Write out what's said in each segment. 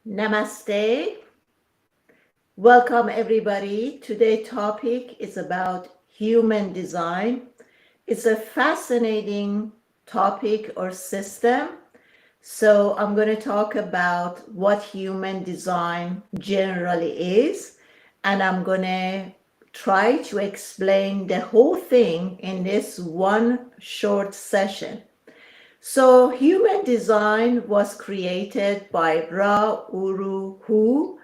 Namaste. Welcome everybody. Today's topic is about human design. It's a fascinating topic or system. So I'm going to talk about what human design generally is, and I'm going to try to explain the whole thing in this one short session. So human design was created by Ra Uru Hu.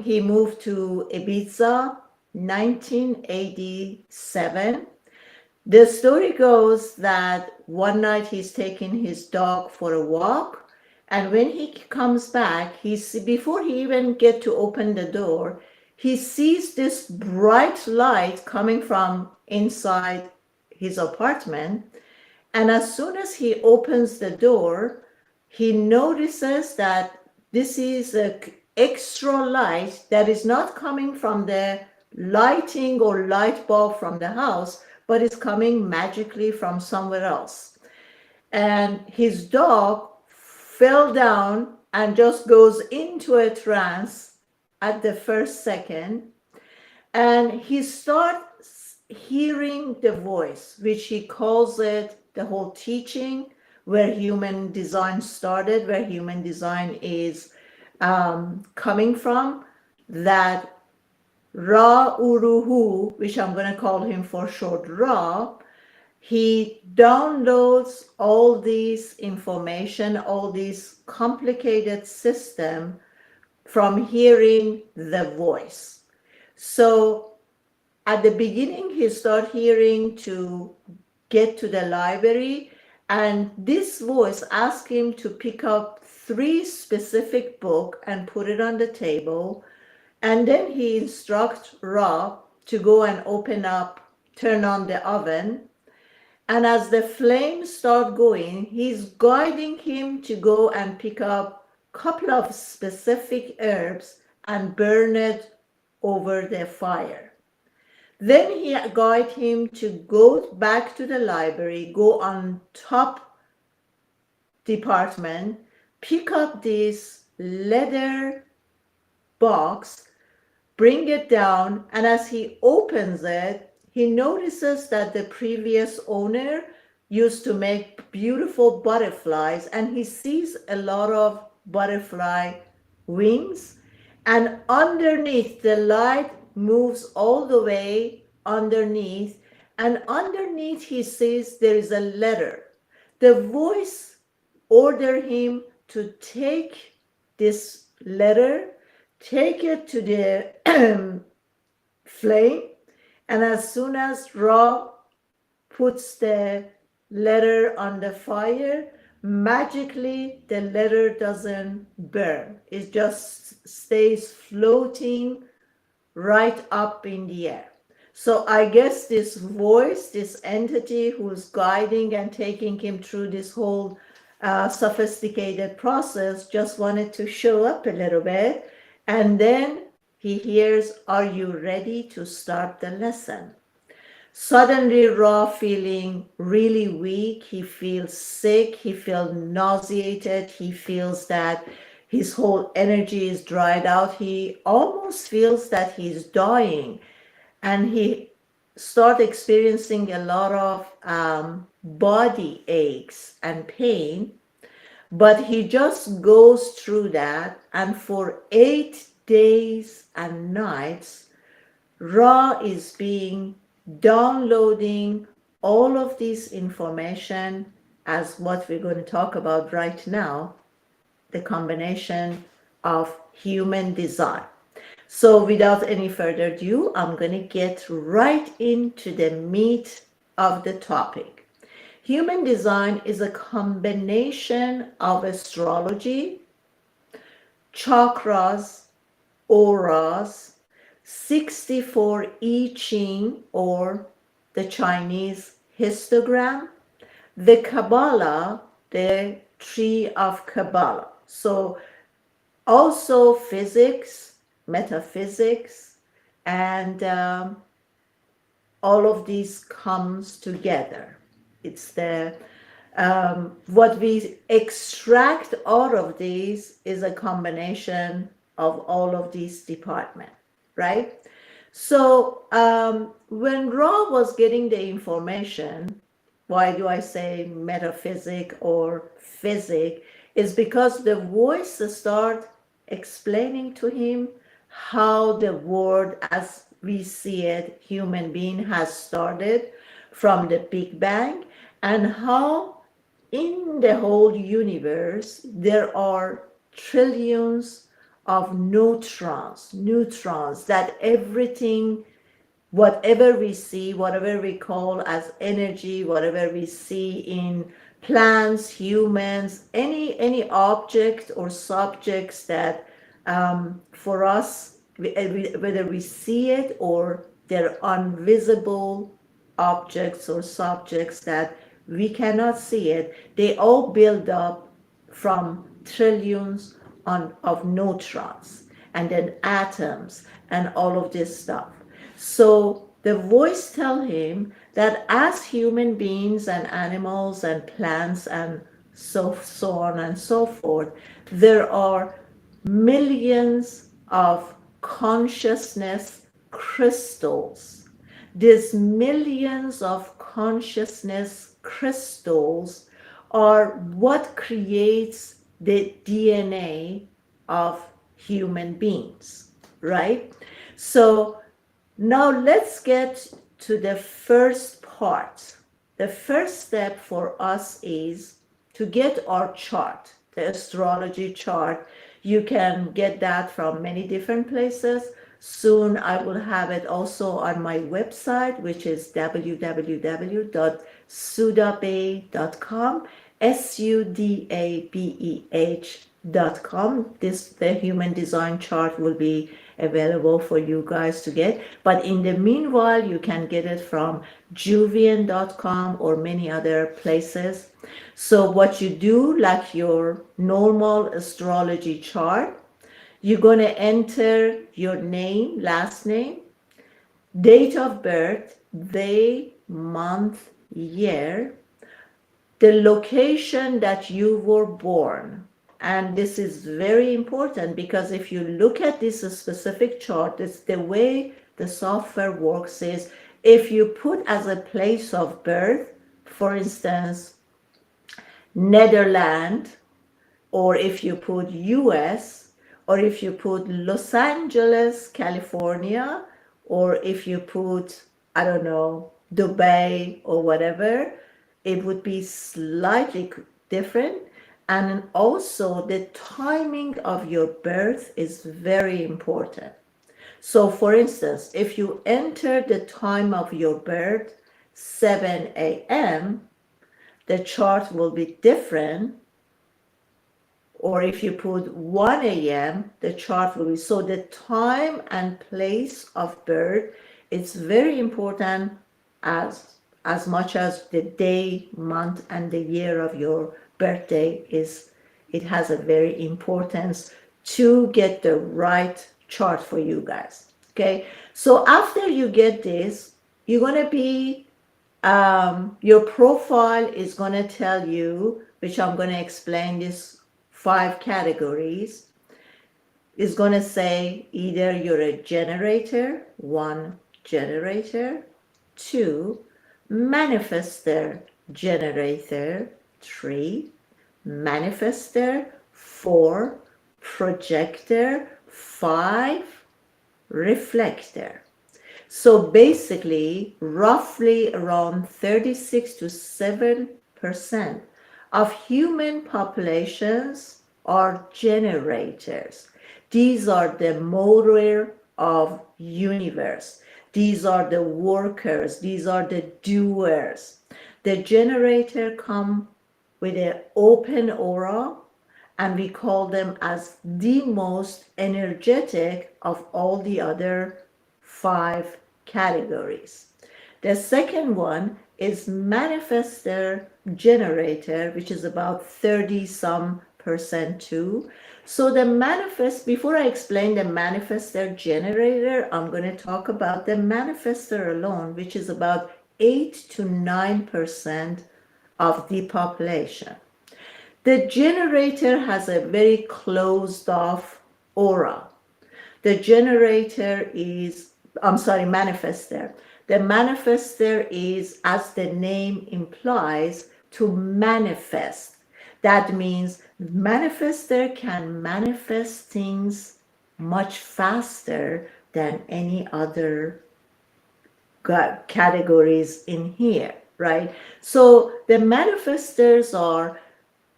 He moved to Ibiza 1987. The story goes that one night he's taking his dog for a walk, and when he comes back, before he even get to open the door, he sees this bright light coming from inside his apartment. And as soon as he opens the door, he notices that this is an extra light that is not coming from the lighting or light bulb from the house, but it's coming magically from somewhere else. And his dog fell down and just goes into a trance at the first second. And he starts hearing the voice, which he calls it the whole teaching, where human design started, where human design is coming from, that Ra Uruhu, which I'm going to call him for short Ra, he downloads all this information, all this complicated system from hearing the voice. So at the beginning, he started hearing to get to the library, and this voice asked him to pick up 3 specific books and put it on the table. And then he instructs Ra to go and turn on the oven. And as the flames start going, he's guiding him to go and pick up a couple of specific herbs and burn it over the fire. Then he guided him to go back to the library, go on top department, pick up this leather box, bring it down, and as he opens it, he notices that the previous owner used to make beautiful butterflies, and he sees a lot of butterfly wings, and underneath the light moves all the way underneath, and underneath he sees there is a letter. The voice ordered him to take this letter, take it to the flame, and as soon as Ra puts the letter on the fire, magically the letter doesn't burn. It just stays floating right up in the air. So I guess this voice, this entity who's guiding and taking him through this whole sophisticated process, just wanted to show up a little bit. And then he hears, "Are you ready to start the lesson?" Suddenly Ra feeling really weak, he feels sick, he feels nauseated, he feels that his whole energy is dried out, he almost feels that he's dying, and he starts experiencing a lot of body aches and pain, but he just goes through that, and for 8 days and nights, Ra is downloading all of this information as what we're going to talk about right now, the combination of human design. So without any further ado, I'm going to get right into the meat of the topic. Human design is a combination of astrology, chakras, auras, 64 I Ching or the Chinese histogram, the Kabbalah, the tree of Kabbalah. So also physics, metaphysics, and all of these comes together. It's the What we extract out of these is a combination of all of these departments, right? So when Ra was getting the information, why do I say metaphysic or physic? Is because the voice start explaining to him how the world as we see it, human being, has started from the Big Bang, and how in the whole universe there are trillions of neutrons, that everything, whatever we see, whatever we call as energy, whatever we see in plants, humans, any object or subjects that for us, whether we see it or they're invisible objects or subjects that we cannot see it, they all build up from trillions of neutrons and then atoms and all of this stuff. So the voice tell him that as human beings and animals and plants and so on and so forth, there are millions of consciousness crystals. These millions of consciousness crystals are what creates the DNA of human beings, right? So now let's get to the first part. The first step for us is to get our chart, the astrology chart. You can get that from many different places. Soon I will have it also on my website, which is www.sudabeh.com, sudabeh.com. The human design chart will be available for you guys to get. But in the meanwhile, you can get it from juvian.com or many other places. So what you do, like your normal astrology chart, you're going to enter your name, last name, date of birth, day, month, year, the location that you were born. And this is very important because if you look at this specific chart, it's the way the software works is if you put as a place of birth, for instance, Netherlands, or if you put US, or if you put Los Angeles, California, or if you put, I don't know, Dubai or whatever, it would be slightly different. And also the timing of your birth is very important. So for instance, if you enter the time of your birth 7 a.m., the chart will be different. Or if you put 1 a.m., the chart will be. So the time and place of birth is very important as much as the day, month, and the year of your birthday is. It has a very importance to get the right chart for you guys. Okay, so after you get this, you're going to be your profile is going to tell you, which I'm going to explain this 5 categories, is going to say either you're a generator, 1 generator, 2 manifestor generator, 3 manifestor, 4 projector, 5 reflector. So basically, roughly around 36 to 7% of human populations are generators. These are the motor of universe. These are the workers. These are the doers. The generator come with an open aura, and we call them as the most energetic of all the other 5 categories. The second one is manifestor generator, which is about 30% too. So the before I explain the manifestor generator, I'm going to talk about the manifestor alone, which is about 8 to 9% of depopulation. The generator has a very closed off aura. The generator is, I'm sorry, manifestor. The manifestor is, as the name implies, to manifest. That means manifestor can manifest things much faster than any other categories in here, right? So the manifestors are,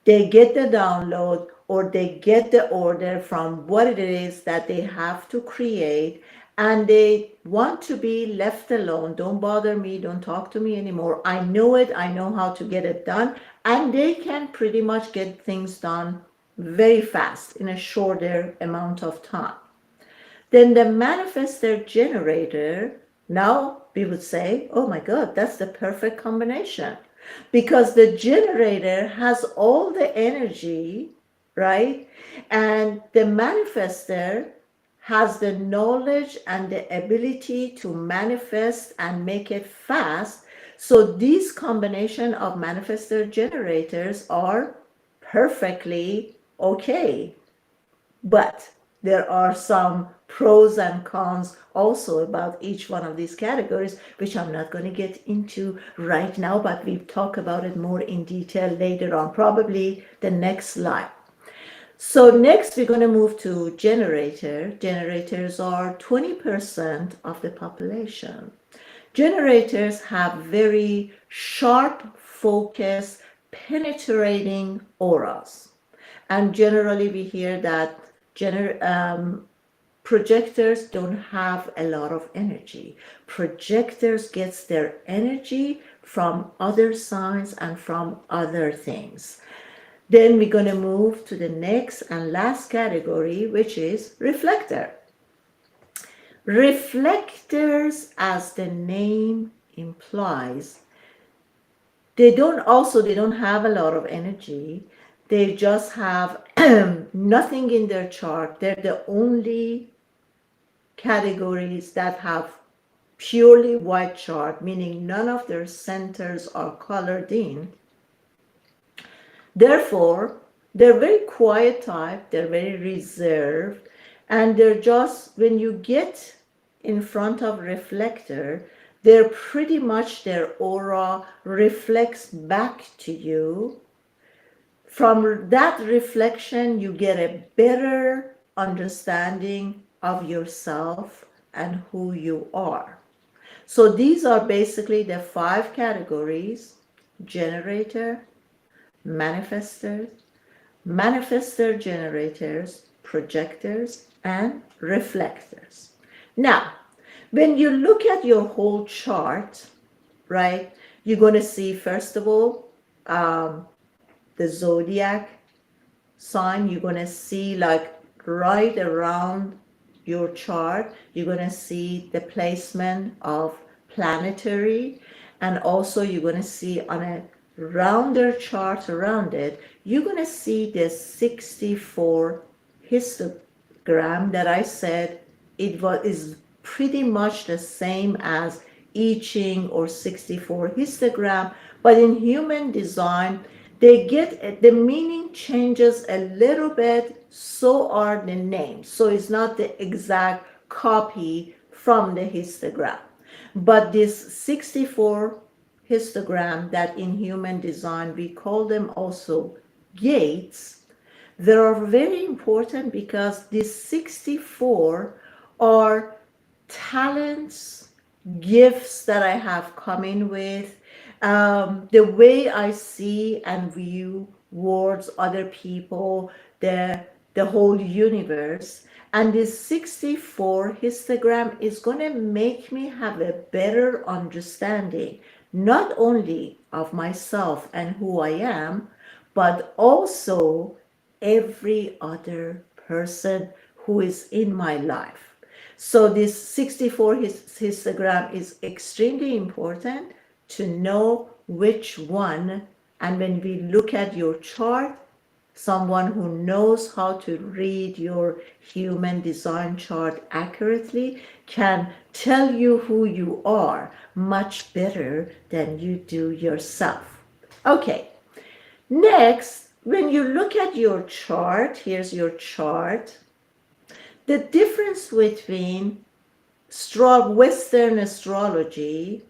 they get the download or they get the order from what it is that they have to create, and they want to be left alone. Don't bother me, don't talk to me anymore. I know it, I know how to get it done, and they can pretty much get things done very fast in a shorter amount of time. Then the manifestor generator, now we would say, oh my God, that's the perfect combination. Because the generator has all the energy, right? And the manifestor has the knowledge and the ability to manifest and make it fast. So these combination of manifestor generators are perfectly okay. But there are some pros and cons also about each one of these categories, which I'm not going to get into right now, but we'll talk about it more in detail later on, probably the next slide. So next we're going to move to generator. Generators are 20% of the population. Generators have very sharp, focused, penetrating auras. And generally we hear that projectors don't have a lot of energy. Projectors gets their energy from other signs and from other things. Then we're going to move to the next and last category, which is reflector. Reflectors, as the name implies, they don't have a lot of energy. They just have nothing in their chart. They're the only categories that have purely white chart, meaning none of their centers are colored in. Therefore, they're very quiet type, they're very reserved, and they're just, when you get in front of reflector, they're pretty much, their aura reflects back to you. From that reflection, you get a better understanding of yourself and who you are. So these are basically the 5 categories: generator, manifestors, manifestor generators, projectors, and reflectors. Now, when you look at your whole chart, right, you're going to see, first of all, the zodiac sign. You're going to see, like, right around your chart, you're going to see the placement of planetary, and also you're going to see on a rounder chart around it, you're going to see the 64 histogram that I said is pretty much the same as I Ching or 64 histogram, but in human design, they get, the meaning changes a little bit, so are the names. So it's not the exact copy from the histogram. But this 64 histogram that in human design, we call them also gates, they are very important because these 64 are talents, gifts that I have come in with, the way I see and view towards other people, the whole universe. And this 64 histogram is going to make me have a better understanding, not only of myself and who I am, but also every other person who is in my life. So this 64 histogram is extremely important to know which one. And when we look at your chart, someone who knows how to read your human design chart accurately can tell you who you are much better than you do yourself. Okay, next, when you look at your chart, here's your chart, the difference between Western astrology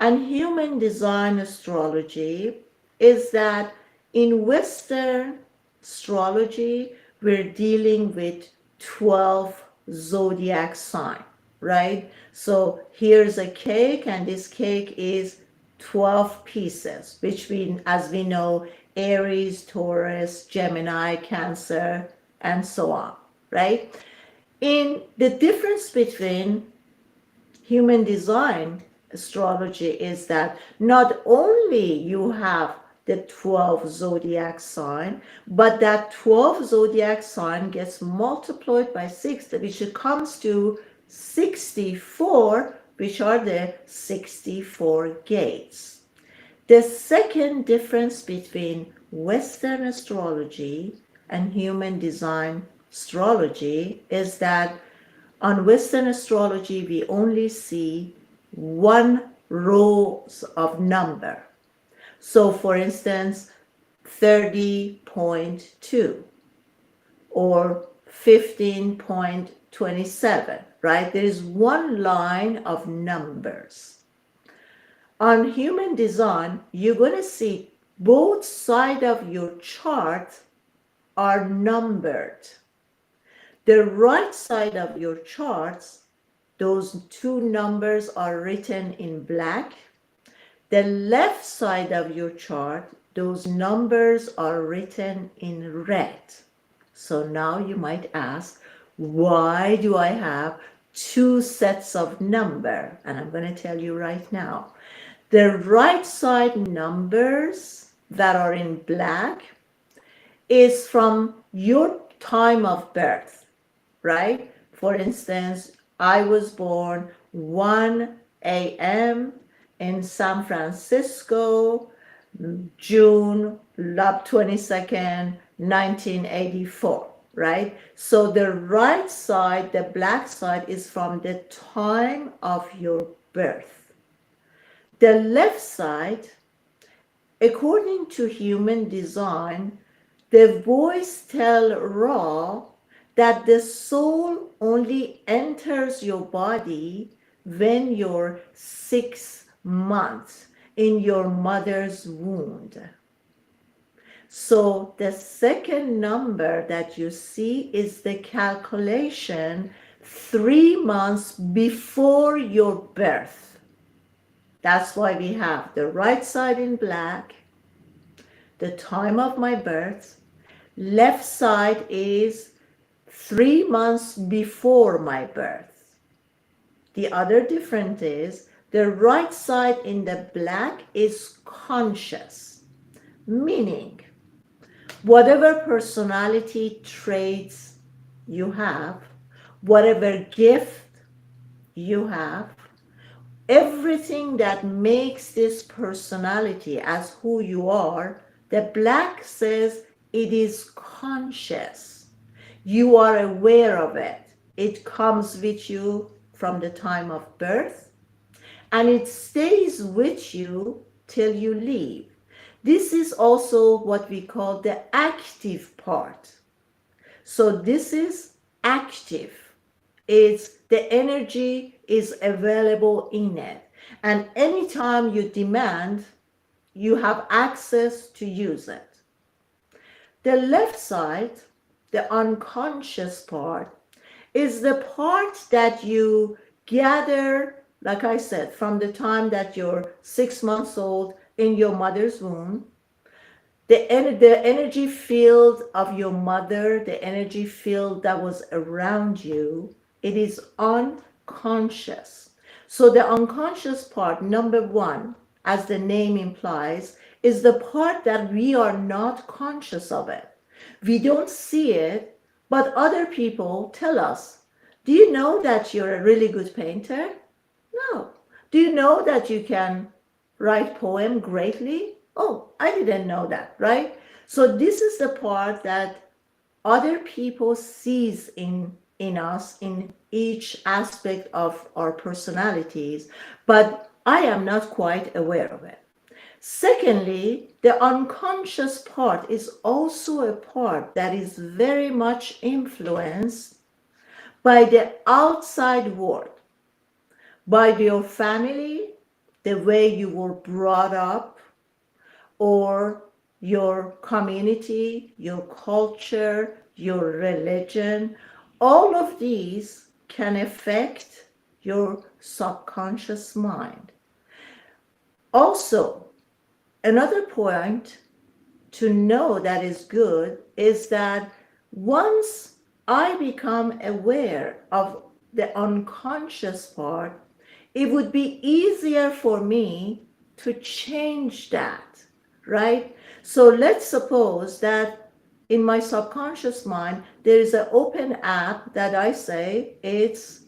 and human design astrology is that in Western astrology, we're dealing with 12 zodiac sign, right? So here's a cake, and this cake is 12 pieces, which we, as we know, Aries, Taurus, Gemini, Cancer, and so on, right? In the difference between human design astrology is that not only you have the 12 zodiac sign, but that 12 zodiac sign gets multiplied by 6, which comes to 64, which are the 64 gates. The second difference between Western astrology and human design astrology is that on Western astrology, we only see one rows of number. So for instance, 30.2 or 15.27, right? There is one line of numbers. On human design, you're going to see both sides of your chart are numbered. The right side of your charts, those two numbers are written in black. The left side of your chart, those numbers are written in red. So now you might ask, why do I have two sets of number? And I'm going to tell you right now. The right side numbers that are in black is from your time of birth, right? For instance, I was born 1 a.m. in San Francisco, June 22nd, 1984, right? So the right side, the black side, is from the time of your birth. The left side, according to human design, the voice tell Ra that the soul only enters your body when you're 6 months in your mother's womb. So the second number that you see is the calculation 3 months before your birth. That's why we have the right side in black, the time of my birth. Left side is 3 months before my birth. The other difference is the right side in the black is conscious, meaning whatever personality traits you have, whatever gift you have, everything that makes this personality as who you are, the black says it is conscious. You are aware of it. It comes with you from the time of birth, and it stays with you till you leave. This is also what we call the active part. So this is active. It's the energy is available in it. And anytime you demand, you have access to use it. The left side, the unconscious part, is the part that you gather, like I said, from the time that you're 6 months old in your mother's womb. The energy field of your mother, the energy field that was around you, it is unconscious. So the unconscious part, number one, as the name implies, is the part that we are not conscious of it. We don't see it, but other people tell us, do you know that you're a really good painter? No. Do you know that you can write poem greatly? Oh, I didn't know that, right? So this is the part that other people sees in us, in each aspect of our personalities, but I am not quite aware of it. Secondly, the unconscious part is also a part that is very much influenced by the outside world, by your family, the way you were brought up, or your community, your culture, your religion. All of these can affect your subconscious mind. Also, another point to know that is good is that once I become aware of the unconscious part, it would be easier for me to change that, right? So let's suppose that in my subconscious mind, there is an open app that I say is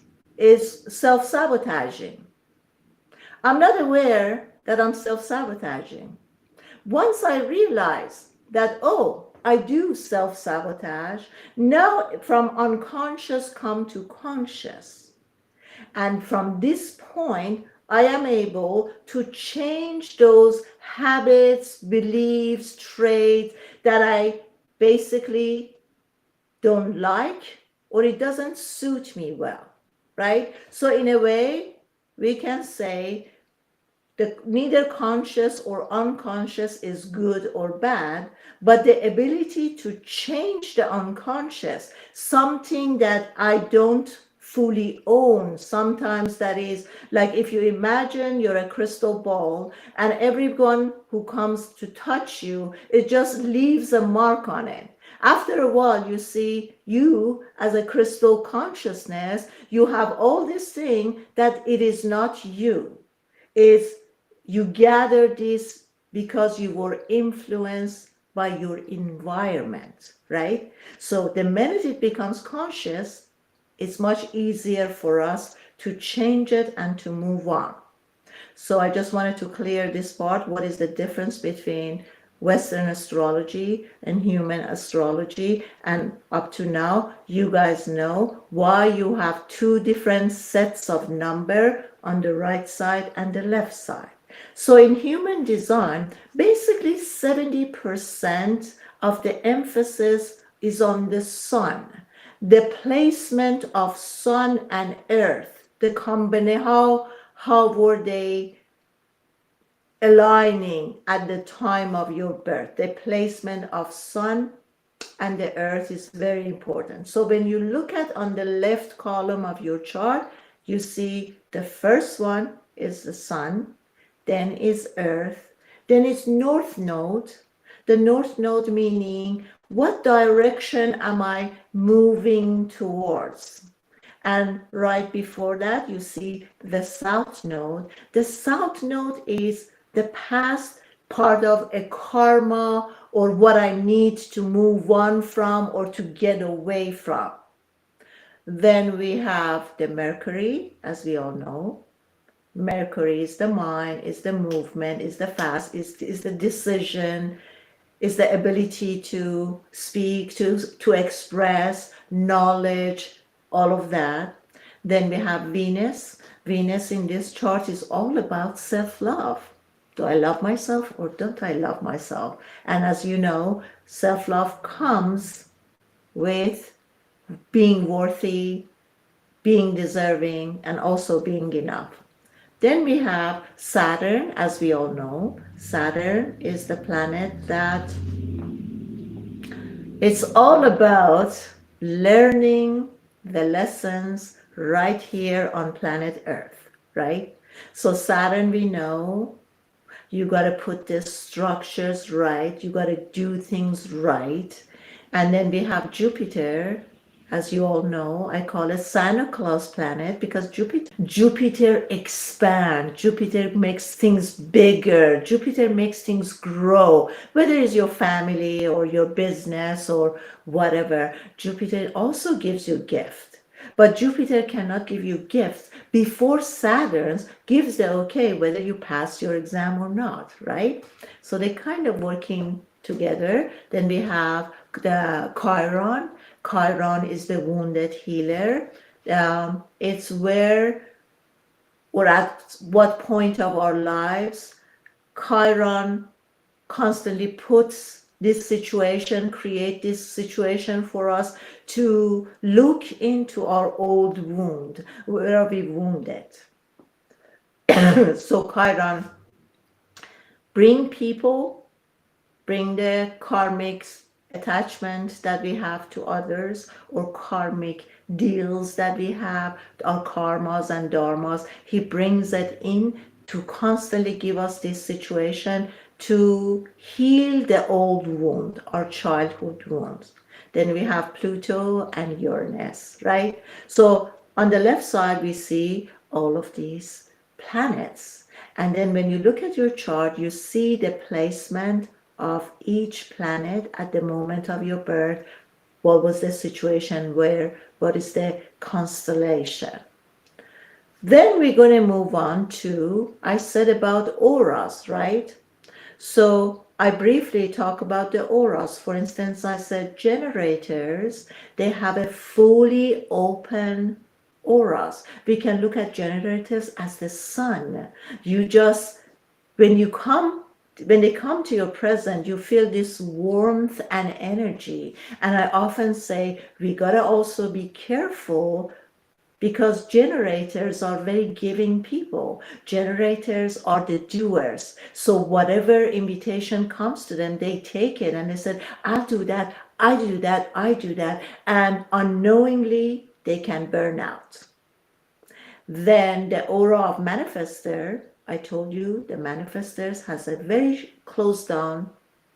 self-sabotaging. I'm not aware that I'm self-sabotaging. Once I realize that, oh, I do self-sabotage, now from unconscious come to conscious. And from this point, I am able to change those habits, beliefs, traits that I basically don't like, or it doesn't suit me well, right? So in a way, we can say neither conscious or unconscious is good or bad, but the ability to change the unconscious, something that I don't fully own. Sometimes that is like if you imagine you're a crystal ball and everyone who comes to touch you, it just leaves a mark on it. After a while, you see you as a crystal consciousness, you have all this thing that it is not you. It's you gather this because you were influenced by your environment, right? So the minute it becomes conscious, it's much easier for us to change it and to move on. So I just wanted to clear this part. What is the difference between Western astrology and human astrology? And up to now, you guys know why you have two different sets of number on the right side and the left side. So in human design, basically 70% of the emphasis is on the sun, the placement of sun and earth, the combination, how were they aligning at the time of your birth. The placement of sun and the earth is very important. So when you look at on the left column of your chart, you see the first one is the sun, then is earth, then is north node. The north node meaning what direction am I moving towards? And right before that, you see the south node. The south node is the past part of a karma or what I need to move on from or to get away from. Then we have the Mercury, as we all know. Mercury is the mind, is the movement, is the fast, is the decision, is the ability to speak, to express knowledge, all of that. Then we have Venus. Venus in this chart is all about self-love. Do I love myself or don't I love myself? And as you know, self-love comes with being worthy, being deserving, and also being enough. Then we have Saturn, as we all know. Saturn is the planet that it's all about learning the lessons right here on planet Earth, right? So Saturn, we know, you got to put the structures right. You got to do things right. And then we have Jupiter. As you all know, I call it Santa Claus planet because Jupiter expands. Jupiter makes things bigger. Jupiter makes things grow. Whether it's your family or your business or whatever, Jupiter also gives you gift. But Jupiter cannot give you gifts before Saturn gives the okay whether you pass your exam or not, right? So they're kind of working together. Then we have the Chiron. Chiron is the wounded healer. It's where or at what point of our lives Chiron constantly puts this situation, create this situation for us to look into our old wound. Where are we wounded? So Chiron bring people, bring the karmic attachment that we have to others, or karmic deals that we have, our karmas and dharmas. He brings it in to constantly give us this situation to heal the old wound, our childhood wounds. Then we have Pluto and Uranus, right? So on the left side, we see all of these planets. And then when you look at your chart, you see the placement of each planet at the moment of your birth. What was the situation where? What is the constellation? Then we're going to move on to, I said about auras, right? So I briefly talk about the auras. For instance, I said generators, they have a fully open auras. We can look at generators as the sun. You just, when they come to your present, you feel this warmth and energy. And I often say we gotta also be careful, because generators are very giving people. Generators are the doers. So whatever invitation comes to them, they take it and they said, I'll do that, I do that, I do that. And unknowingly, they can burn out. Then the aura of manifestor, I told you the manifestors has a very closed down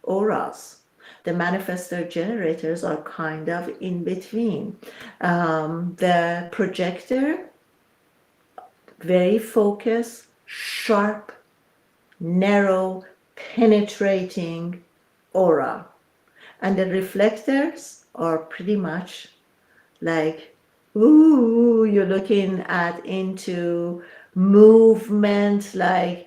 auras. The manifestor generators are kind of in between. The projector, very focused, sharp, narrow, penetrating aura. And the reflectors are pretty much like, ooh, you're looking at into movement, like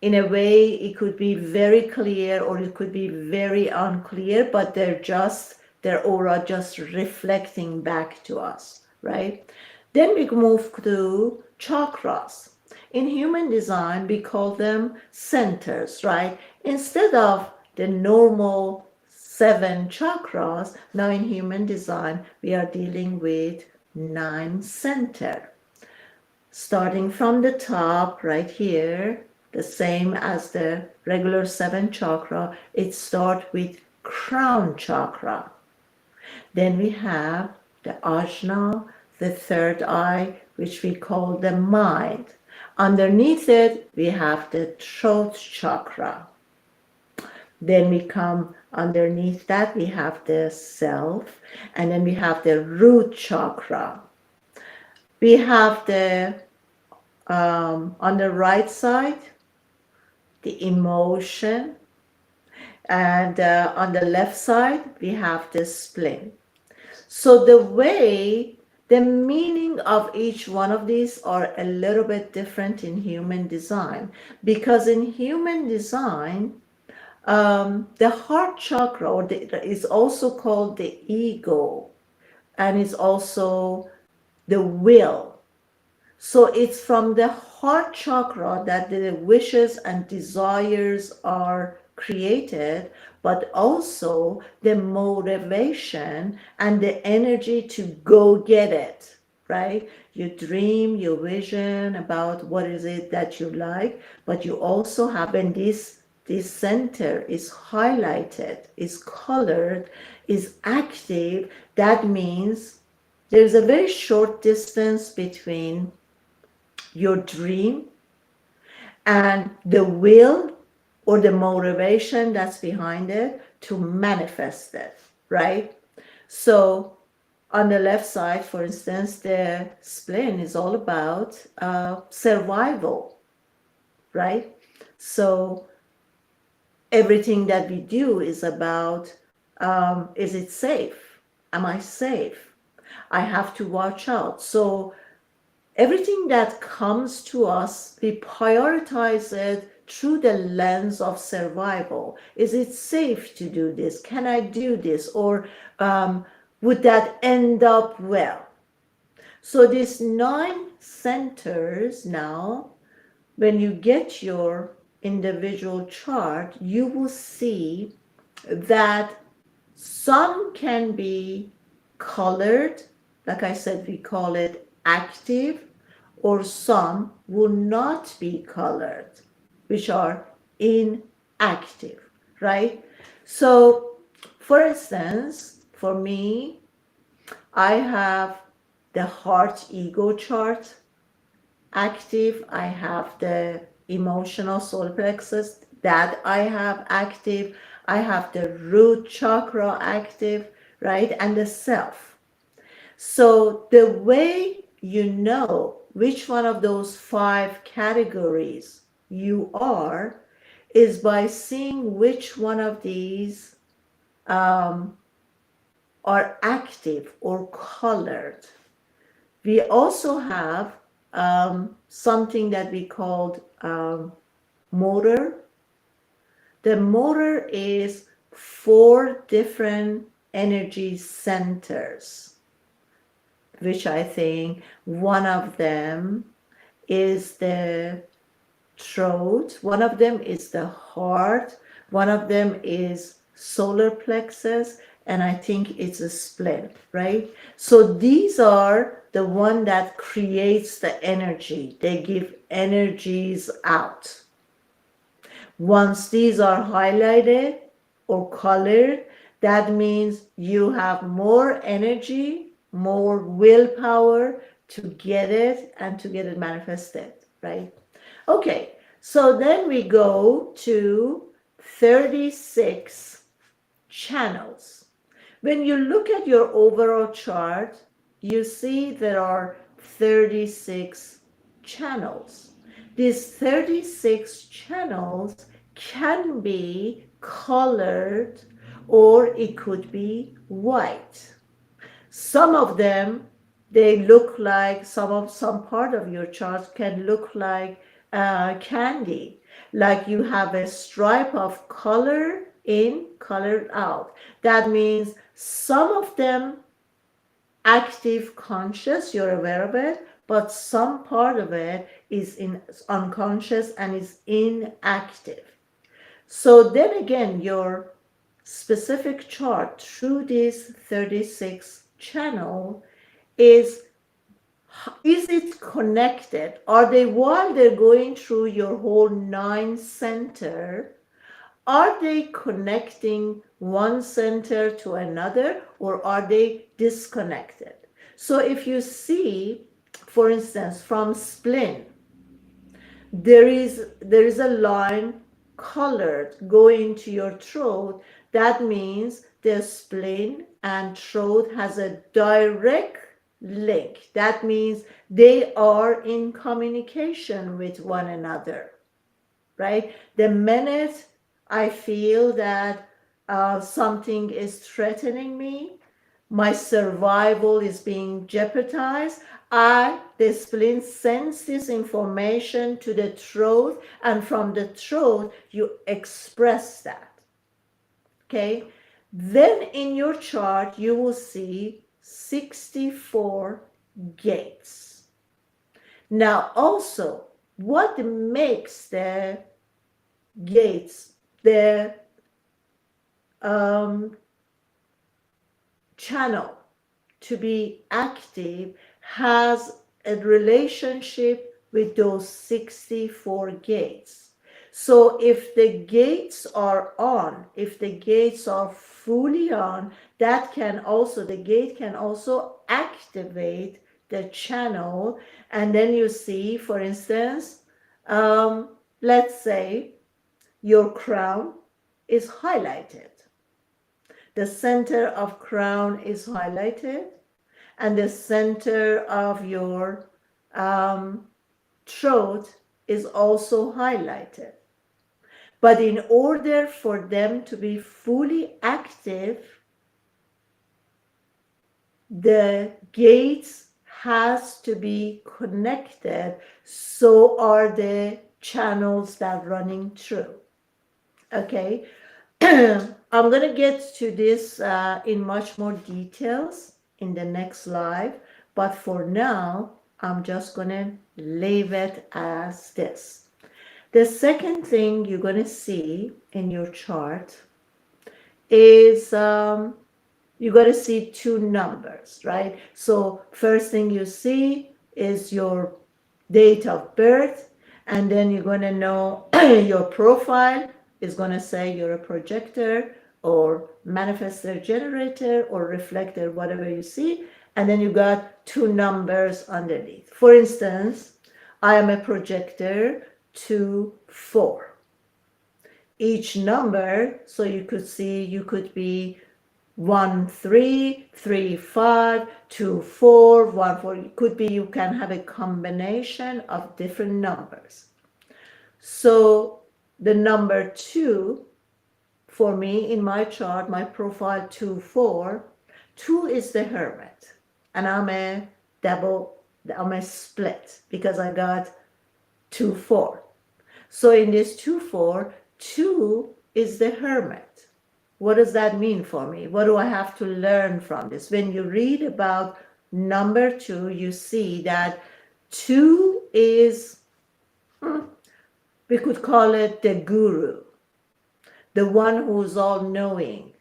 in a way it could be very clear or it could be very unclear, but their aura just reflecting back to us, right? Then we move to chakras. In human design, we call them centers, right? Instead of the normal 7 chakras, now in human design, we are dealing with 9 center. Starting from the top right here, the same as the regular 7 chakra, it starts with crown chakra. Then we have the ajna, the third eye, which we call the mind. Underneath it, we have the throat chakra. Then we come underneath that, we have the self, and then we have the root chakra. We have the, on the right side, the emotion, and on the left side, we have the spleen. So the meaning of each one of these are a little bit different in human design, because in human design, the heart chakra is also called the ego, and it's also the will. So it's from the heart chakra that the wishes and desires are created, but also the motivation and the energy to go get it, right? You dream, you vision about what is it that you like, but you also have, when this center is highlighted, is colored, is active, that means there's a very short distance between your dream and the will or the motivation that's behind it to manifest it, right? So on the left side, for instance, the spleen is all about survival, right? So everything that we do is about, is it safe? Am I safe? I have to watch out. So everything that comes to us, we prioritize it through the lens of survival. Is it safe to do this? Can I do this? Or would that end up well? So these 9 centers now, when you get your individual chart, you will see that some can be colored, like I said, we call it active, or some will not be colored, which are inactive, right? So, for instance, for me, I have the heart ego chart active. I have the emotional solar plexus that I have active. I have the root chakra active, right? And the self. So the way you know which one of those 5 categories you are is by seeing which one of these are active or colored. We also have something that we called motor. The motor is 4 different energy centers, which I think one of them is the throat, one of them is the heart, one of them is solar plexus, and I think it's a spleen, right? So these are the one that creates the energy. They give energies out. Once these are highlighted or colored, that means you have more energy, more willpower to get it and to get it manifested, right? Okay, so then we go to 36 channels. When you look at your overall chart, you see there are 36 channels. These 36 channels can be colored or it could be white. Some of them, they look like some part of your chart can look like candy, like you have a stripe of color in, color out. That means some of them active conscious, you're aware of it, but some part of it is in unconscious and is inactive. So then again, your specific chart through this 36 channel is it connected? Are they, while they're going through your whole 9 center, are they connecting one center to another, or are they disconnected? So if you see, for instance, from spleen, there is a line colored going to your throat. That means the spleen and throat has a direct link. That means they are in communication with one another, right? The minute I feel that something is threatening me, my survival is being jeopardized, the spleen sends this information to the throat, and from the throat, you express that. Okay? Then in your chart, you will see 64 gates. Now, also, what makes the gates, the channel to be active, has a relationship with those 64 gates. So if the gates are on, if the gates are fully on, the gate can also activate the channel. And then you see, for instance, let's say your crown is highlighted. The center of crown is highlighted, and the center of your throat is also highlighted. But in order for them to be fully active, the gates has to be connected. So are the channels that running through. Okay. I'm going to get to this in much more details in the next live, but for now, I'm just going to leave it as this. The second thing you're going to see in your chart is you're going to see two numbers, right? So first thing you see is your date of birth, and then you're going to know your profile is going to say you're a projector or manifestor generator or reflector, whatever you see, and then you got two numbers underneath. For instance, I am a projector 2, 4. Each number, so you could see, you could be 1, 3, 3, 5, 2, 4, 1, 4. It could be you can have a combination of different numbers. So the number 2 for me in my chart, my profile 2, 4, 2 is the hermit, and I'm a split because I got 2, 4. So in this 2, 4, 2 is the hermit. What does that mean for me? What do I have to learn from this? When you read about number 2, you see that 2 is, we could call it the guru, the one who's all knowing.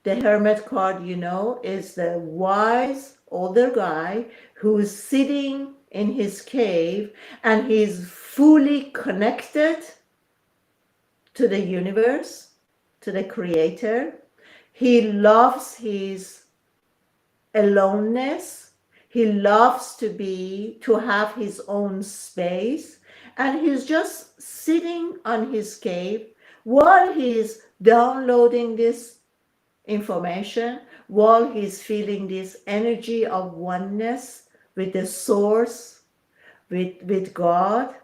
The hermit card, you know, is the wise older guy who's sitting in his cave and he's fully connected to the universe, to the creator. He loves his aloneness. He loves to have his own space, and he's just sitting on his cave while he's downloading this information, while he's feeling this energy of oneness with the source, with God.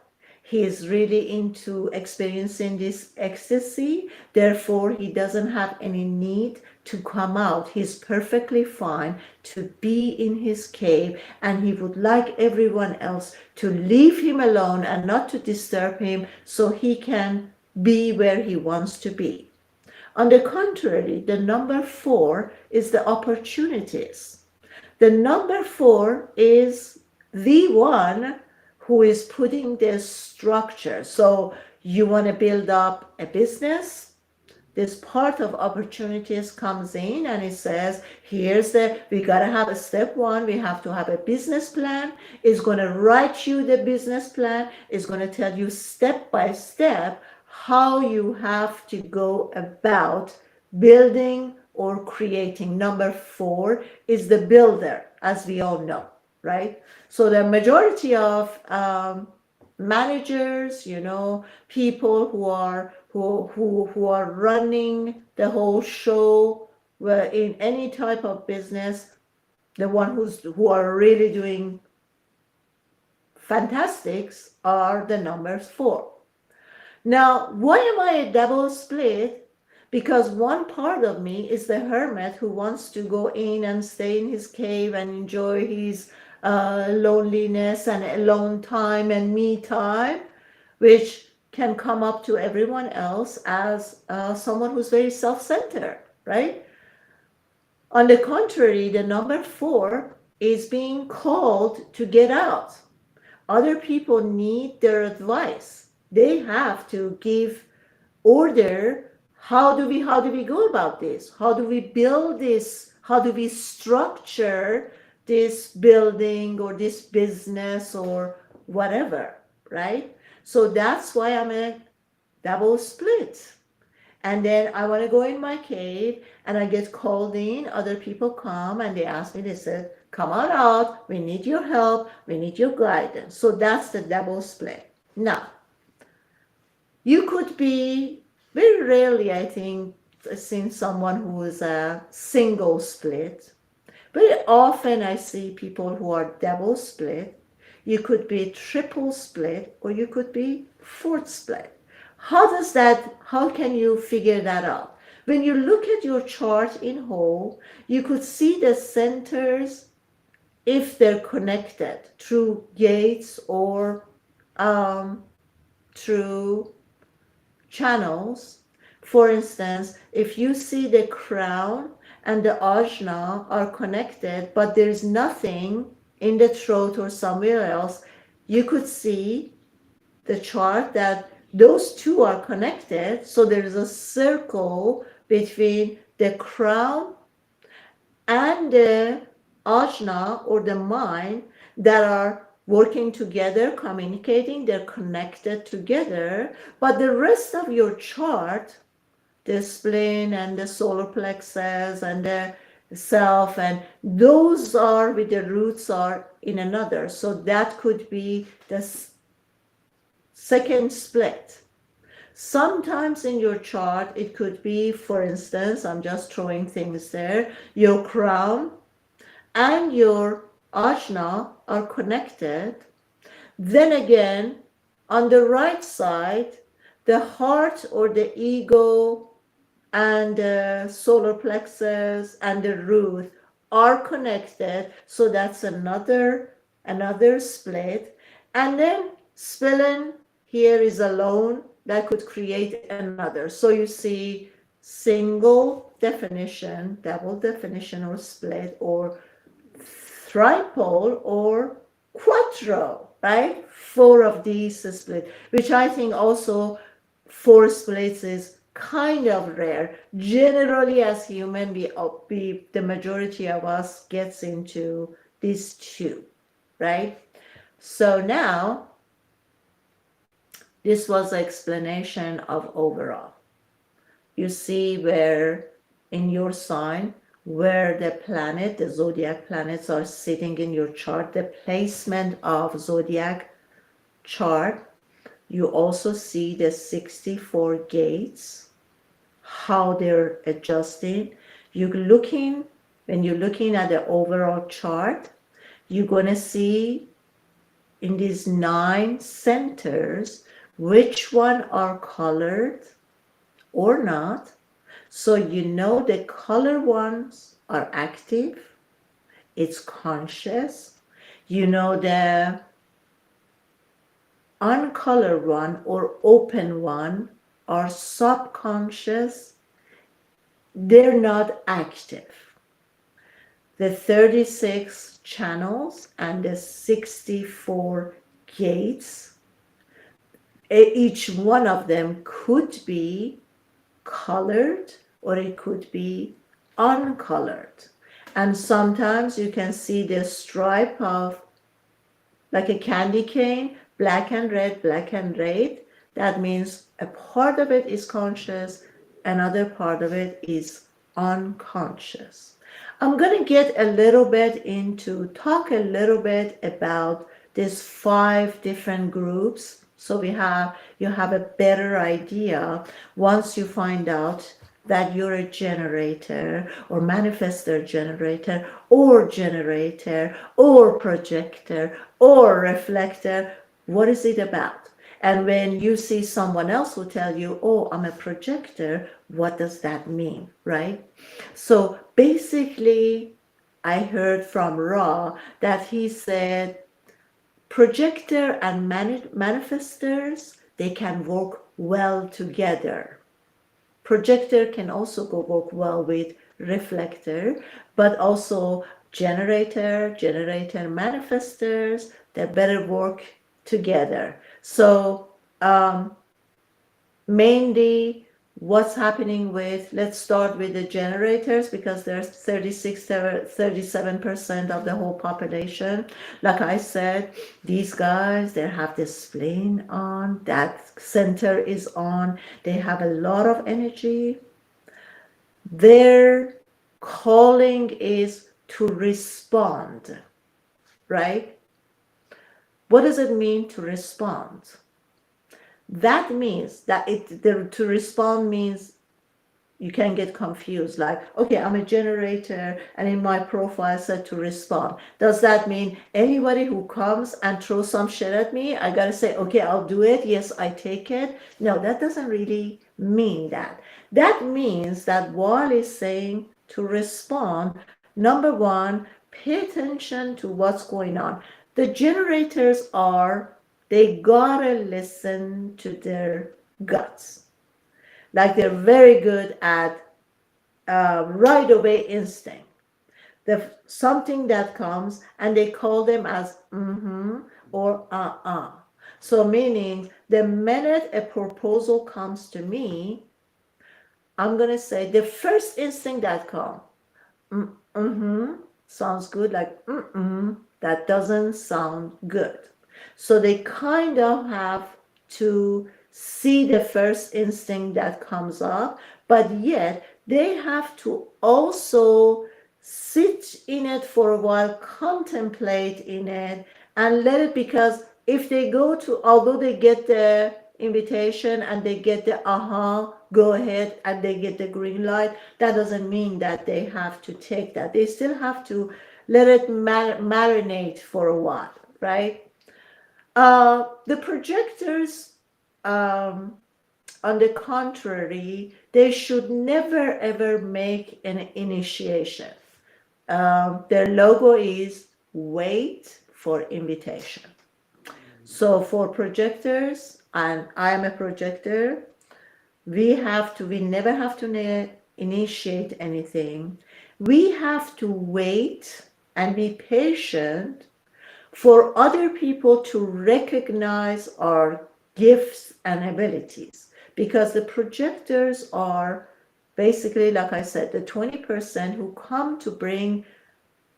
He is really into experiencing this ecstasy. Therefore, he doesn't have any need to come out. He's perfectly fine to be in his cave, and he would like everyone else to leave him alone and not to disturb him so he can be where he wants to be. On the contrary, the number 4 is the opportunities. The number 4 is the one who is putting this structure. So you want to build up a business, this part of opportunities comes in and it says, we got to have a step 1, we have to have a business plan. It's going to write you the business plan. It's going to tell you step by step how you have to go about building or creating. Number 4 is the builder, as we all know, right? So the majority of managers, people who are running the whole show, where in any type of business, the one who are really doing fantastics are the numbers 4. Now, why am I a double split? Because one part of me is the hermit who wants to go in and stay in his cave and enjoy his loneliness and alone time and me time, which can come up to everyone else as someone who's very self-centered, right? On the contrary, the number 4 is being called to get out. Other people need their advice. They have to give order. How do we go about this? How do we build this? How do we structure this building or this business or whatever, right? So that's why I'm a double split. And then I want to go in my cave and I get called in. Other people come and they ask me, they said, come on out. We need your help. We need your guidance. So that's the double split. Now, you could be, very rarely, I think, I've seen someone who is a single split. Very often I see people who are double split. You could be triple split, or you could be fourth split. How can you figure that out? When you look at your chart in whole, you could see the centers, if they're connected through gates or through channels. For instance, if you see the crown and the ajna are connected, but there's nothing in the throat or somewhere else, you could see the chart that those two are connected. So there is a circle between the crown and the ajna or the mind that are working together, communicating, they're connected together. But the rest of your chart, the spleen and the solar plexus and the self, and those are with the roots are in another. So that could be the second split. Sometimes in your chart, it could be, for instance, I'm just throwing things there, your crown and your ajna are connected. Then again, on the right side, the heart or the ego and the solar plexus and the root are connected. So that's another split. And then spleen here is alone, that could create another. So you see single definition, double definition, or split, or tripole, or quattro, right? Four of these split, which I think also four splits is kind of rare. Generally, as human, the majority of us gets into these two, right? So now, this was an explanation of overall. You see where in your sign, where the planet, the zodiac planets are sitting in your chart, the placement of zodiac chart. You also see the 64 gates, how they're adjusting. When you're looking at the overall chart, you're going to see in these 9 centers which one are colored or not. So you know the color ones are active, it's conscious. You know the uncolored one or open one are subconscious, they're not active. The 36 channels and the 64 gates, each one of them could be colored or it could be uncolored. And sometimes you can see the stripe of, like a candy cane, black and red, black and red. That means a part of it is conscious, another part of it is unconscious. I'm going to get a little bit talk a little bit about these 5 different groups. So you have a better idea once you find out that you're a generator or manifestor generator or projector or reflector. What is it about? And when you see someone else who tell you, oh, I'm a projector, what does that mean, right? So basically, I heard from Ra that he said projector and manifestors, they can work well together. Projector can also work well with reflector, but also generator manifestors, they better work together. So mainly what's happening with, let's start with the generators, because there's 37% of the whole population. Like I said, these guys, they have the spleen on, that center is on, they have a lot of energy. Their calling is to respond, right? What does it mean to respond? That means that to respond means you can get confused, like, okay, I'm a generator and in my profile said to respond. Does that mean anybody who comes and throws some shit at me, I gotta say, okay, I'll do it, yes, I take it? No, that doesn't really mean that. That means that while is saying to respond, number one, pay attention to what's going on. The generators they gotta listen to their guts. Like they're very good at right away instinct. Something that comes and they call them as or So meaning the minute a proposal comes to me, I'm going to say the first instinct that comes, sounds good, like, that doesn't sound good. So they kind of have to see the first instinct that comes up, but yet they have to also sit in it for a while, contemplate in it, and let it, because if they go to, although they get the invitation and they get the go ahead and they get the green light, that doesn't mean that they have to take that. They still have to let it marinate for a while, right? The projectors, on the contrary, they should never ever make an initiation. Their logo is wait for invitation. So for projectors, and I am a projector, we never have to initiate anything. We have to wait and be patient for other people to recognize our gifts and abilities, because the projectors are basically, like I said, the 20% who come to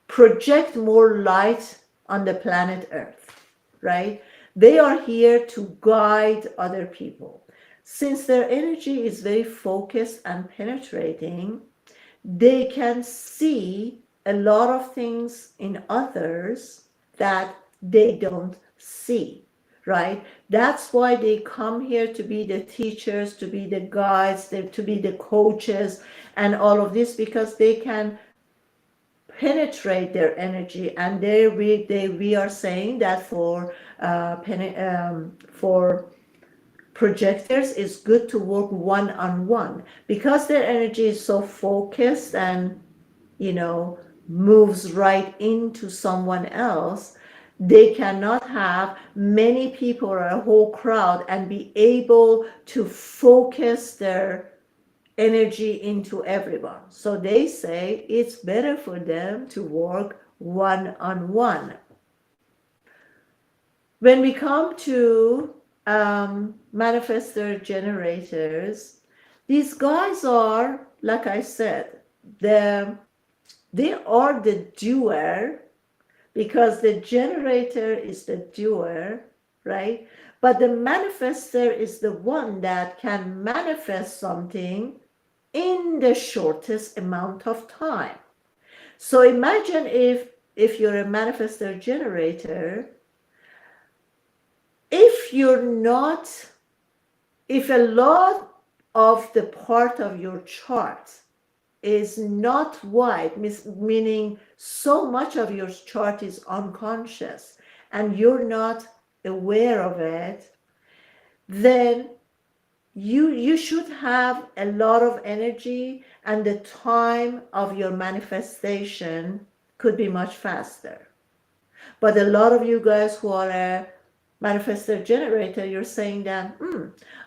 project more light on the planet Earth, right? They are here to guide other people. Since their energy is very focused and penetrating, they can see a lot of things in others that they don't see, right? That's why they come here to be the teachers, to be the guides, to be the coaches, and all of this, because they can penetrate their energy. And we are saying that for projectors, it's good to work one-on-one, because their energy is so focused and moves right into someone else. They cannot have many people or a whole crowd and be able to focus their energy into everyone. So they say it's better for them to work one-on-one. When we come to manifestor generators, these guys are, like I said, they are the doer, because the generator is the doer, right? But the manifestor is the one that can manifest something in the shortest amount of time. So imagine if you're a manifestor generator, if a lot of the part of your chart is not white, meaning so much of your chart is unconscious and you're not aware of it, then you should have a lot of energy, and the time of your manifestation could be much faster. But a lot of you guys who are a manifestor generator, you're saying that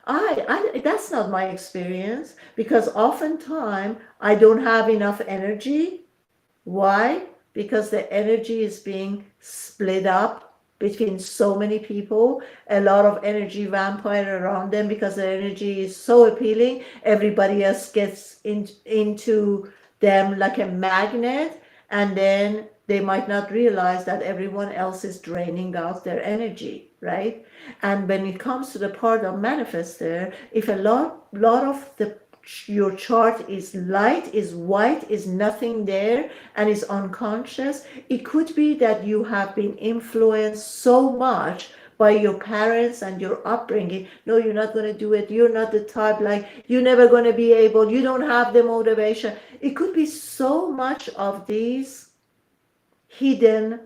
I that's not my experience, because oftentimes I don't have enough energy. Why? Because the energy is being split up between so many people, a lot of energy vampire around them, because the energy is so appealing, everybody else gets into them like a magnet, and then they might not realize that everyone else is draining out their energy, right? And when it comes to the part of manifestor, if a lot of your chart is light, is white, is nothing there, and is unconscious, it could be that you have been influenced so much by your parents and your upbringing. No, you're not going to do it. You're not the type, like, you're never going to be able, you don't have the motivation. It could be so much of these hidden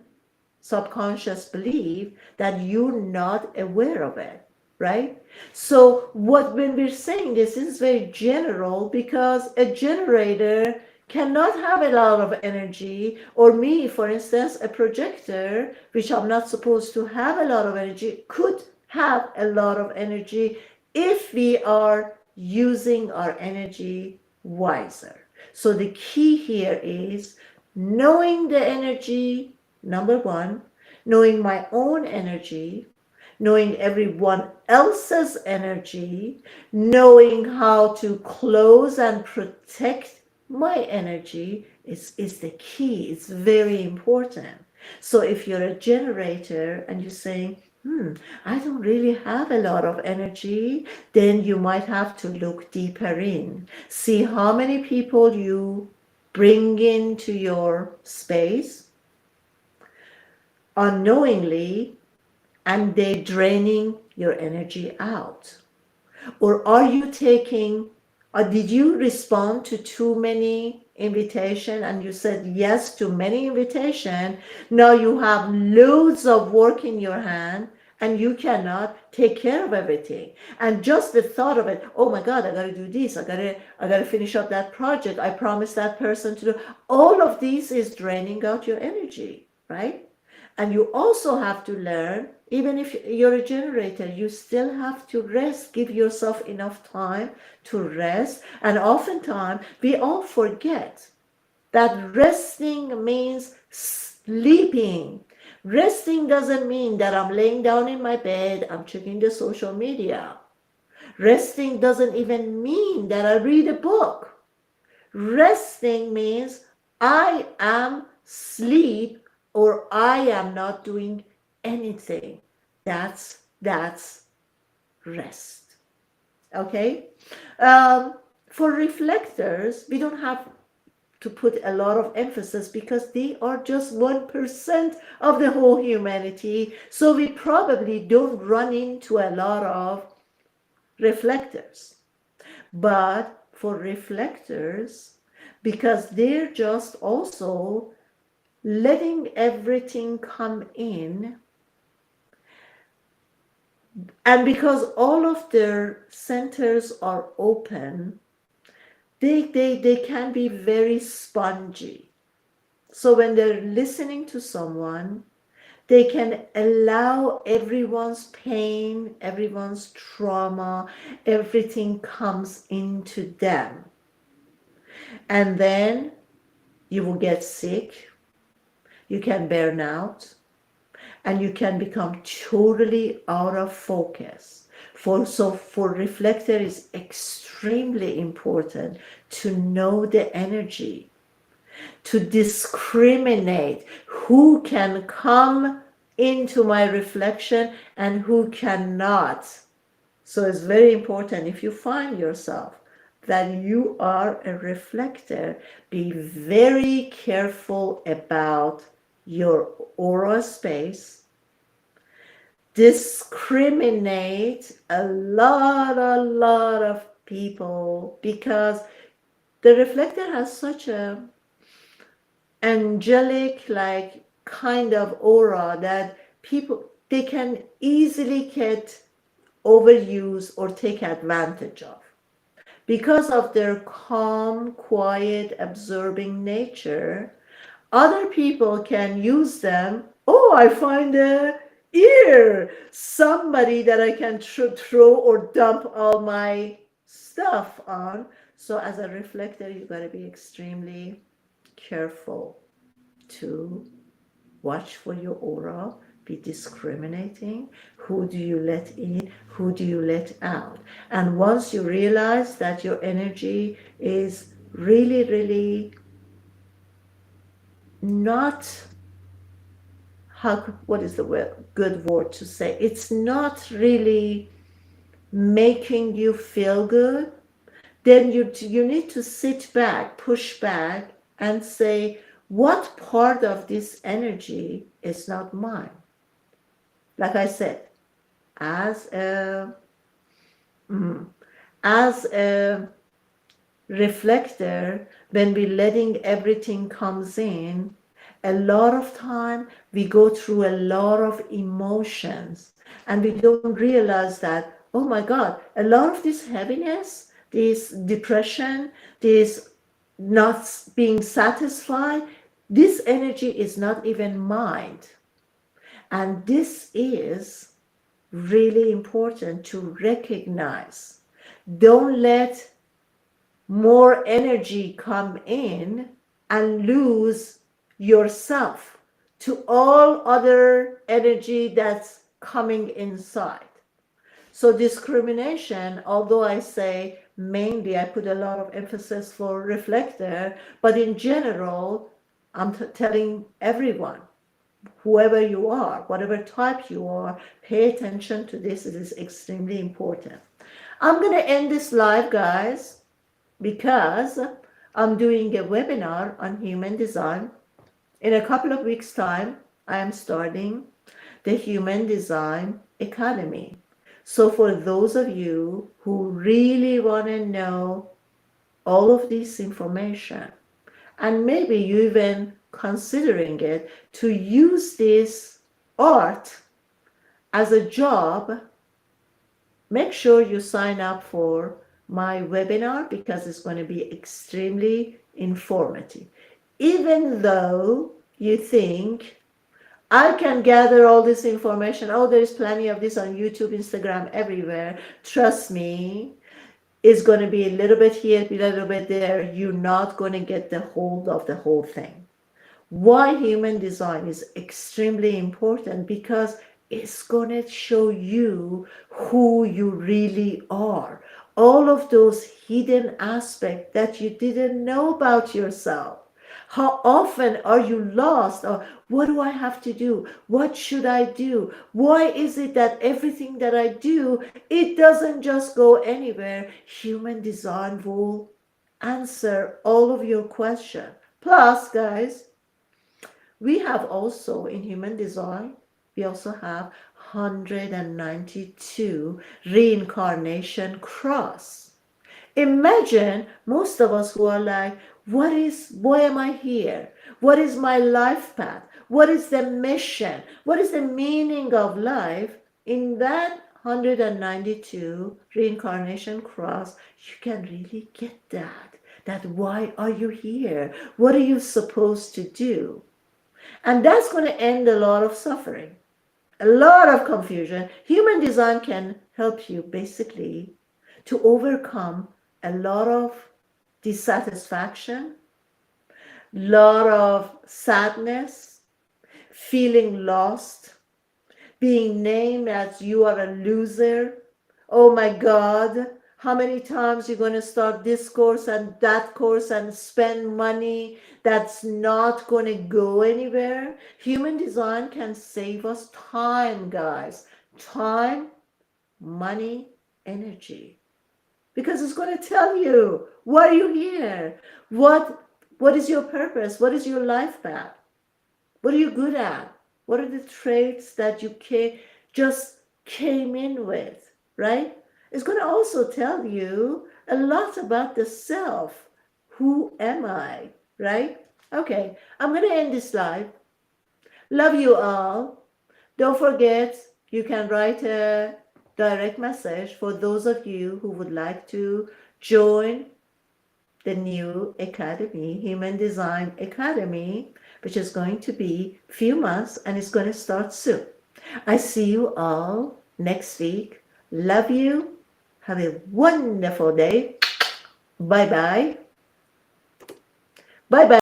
subconscious belief that you're not aware of it, right? So when we're saying this is very general, because a generator cannot have a lot of energy, or me, for instance, a projector, which I'm not supposed to have a lot of energy, could have a lot of energy if we are using our energy wiser. So the key here is knowing the energy, number one, knowing my own energy, knowing everyone else's energy, knowing how to close and protect my energy is the key. It's very important. So if you're a generator and you're saying, I don't really have a lot of energy, then you might have to look deeper in. See how many people you bring into your space unknowingly, and they draining your energy out. Or are you taking, or did you respond to too many invitation and you said yes to many invitation? Now you have loads of work in your hand and you cannot take care of everything. And just the thought of it, oh my God, I gotta do this, I gotta finish up that project, I promised that person to do, all of this is draining out your energy, right? And you also have to learn, even if you're a generator, you still have to rest, give yourself enough time to rest. And oftentimes we all forget that resting means sleeping. Resting doesn't mean that I'm laying down in my bed, I'm checking the social media. Resting doesn't even mean that I read a book. Resting means I am asleep or I am not doing anything. That's rest. Okay. For reflectors, we don't have to put a lot of emphasis because they are just 1% of the whole humanity. So we probably don't run into a lot of reflectors. But for reflectors, because they're just also letting everything come in, and because all of their centers are open, they can be very spongy. So when they're listening to someone, they can allow everyone's pain, everyone's trauma, everything comes into them. And then you will get sick, you can burn out, and you can become totally out of focus. So for reflector, it's extremely important to know the energy, to discriminate who can come into my reflection and who cannot. So it's very important, if you find yourself that you are a reflector, be very careful about your aura space. Discriminate a lot of people, because the reflector has such a angelic like kind of aura that people, they can easily get overused or take advantage of. Because of their calm, quiet, observing nature, other people can use them. Oh, I find a ear, somebody that I can throw or dump all my stuff on. So as a reflector, you've got to be extremely careful to watch for your aura, be discriminating. Who do you let in? Who do you let out? And once you realize that your energy is really, really not, what is the good word to say? It's not really making you feel good, then you need to sit back, push back, and say, what part of this energy is not mine? Like I said, as a reflector, when we letting everything comes in, a lot of time we go through a lot of emotions and we don't realize that, oh my God, a lot of this heaviness, this depression, this not being satisfied, this energy is not even mine. And this is really important to recognize. Don't let more energy come in and lose yourself to all other energy that's coming inside. So discrimination, although I say mainly I put a lot of emphasis for reflector, but in general, I'm telling everyone, whoever you are, whatever type you are, pay attention to this. It is extremely important. I'm going to end this live, guys, because I'm doing a webinar on human design. In a couple of weeks' time, I am starting the Human Design Academy. So for those of you who really want to know all of this information, and maybe you even considering it to use this art as a job, make sure you sign up for my webinar because it's going to be extremely informative. Even though you think I can gather all this information, oh, there's plenty of this on YouTube, Instagram, everywhere. Trust me, it's going to be a little bit here, a little bit there. You're not going to get the hold of the whole thing. Why human design is extremely important? Because it's going to show you who you really are. All of those hidden aspects that you didn't know about yourself. How often are you lost? Or what do I have to do? What should I do? Why is it that everything that I do, it doesn't just go anywhere? Human design will answer all of your questions. Plus, guys, we have also in human design, we also have 192 reincarnation cross. Imagine most of us who are like, why am I here? What is my life path? What is the mission? What is the meaning of life? In that 192 reincarnation cross, you can really get that why are you here? What are you supposed to do? And that's going to end a lot of suffering, a lot of confusion. Human design can help you basically to overcome a lot of dissatisfaction, lot of sadness, feeling lost, being named as you are a loser. Oh my God, how many times you're going to start this course and that course and spend money that's not going to go anywhere? Human design can save us time, guys. Time, money, energy. Because it's going to tell you, why are you here? What is your purpose? What is your life path? What are you good at? What are the traits that you just came in with, right? It's going to also tell you a lot about the self. Who am I, right? Okay, I'm going to end this live. Love you all. Don't forget, you can write a direct message for those of you who would like to join the new academy, Human Design Academy, which is going to be a few months and it's going to start soon. I see you all next week. Love you. Have a wonderful day. Bye-bye. Bye-bye.